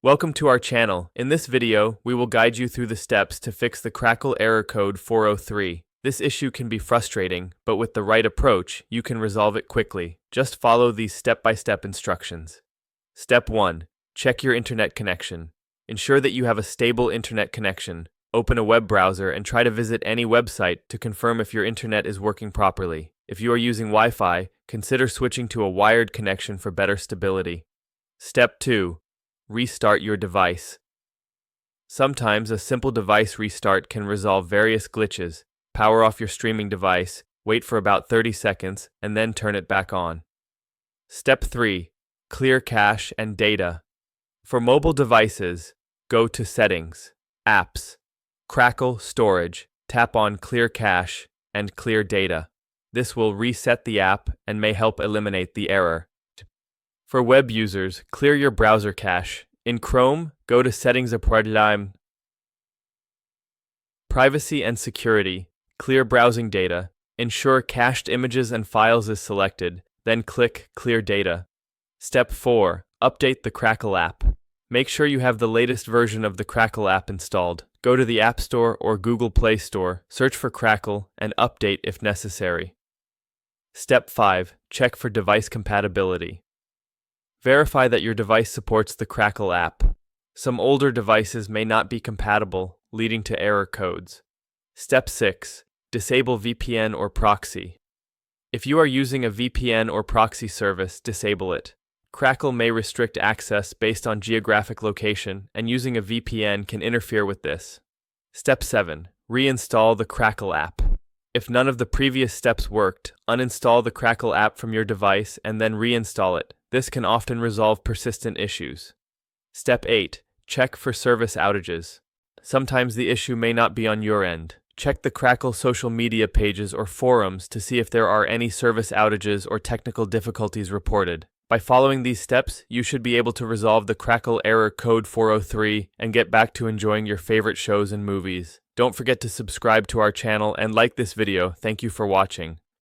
Welcome to our channel. In this video, we will guide you through the steps to fix the Crackle Error Code 403. This issue can be frustrating, but with the right approach, you can resolve it quickly. Just follow these step-by-step instructions. Step 1. Check your internet connection. Ensure that you have a stable internet connection. Open a web browser and try to visit any website to confirm if your internet is working properly. If you are using Wi-Fi, consider switching to a wired connection for better stability. Step 2. Restart your device. Sometimes a simple device restart can resolve various glitches. Power off your streaming device, wait for about 30 seconds, and then turn it back on. Step 3. Clear cache and data. For mobile devices, go to Settings, Apps, Crackle Storage, tap on Clear Cache and Clear Data. This will reset the app and may help eliminate the error. For web users, clear your browser cache. In Chrome, go to Settings Privacy and Security. Clear browsing data. Ensure cached images and files is selected, then click Clear Data. Step 4. Update the Crackle app. Make sure you have the latest version of the Crackle app installed. Go to the App Store or Google Play Store, search for Crackle, and update if necessary. Step 5. Check for device compatibility. Verify that your device supports the Crackle app. Some older devices may not be compatible, leading to error codes. Step 6. Disable VPN or proxy. If you are using a VPN or proxy service, disable it. Crackle may restrict access based on geographic location, and using a VPN can interfere with this. Step 7. Reinstall the Crackle app. If none of the previous steps worked, uninstall the Crackle app from your device and then reinstall it. This can often resolve persistent issues. Step 8. Check for service outages. Sometimes the issue may not be on your end. Check the Crackle social media pages or forums to see if there are any service outages or technical difficulties reported. By following these steps, you should be able to resolve the Crackle Error Code 403 and get back to enjoying your favorite shows and movies. Don't forget to subscribe to our channel and like this video. Thank you for watching.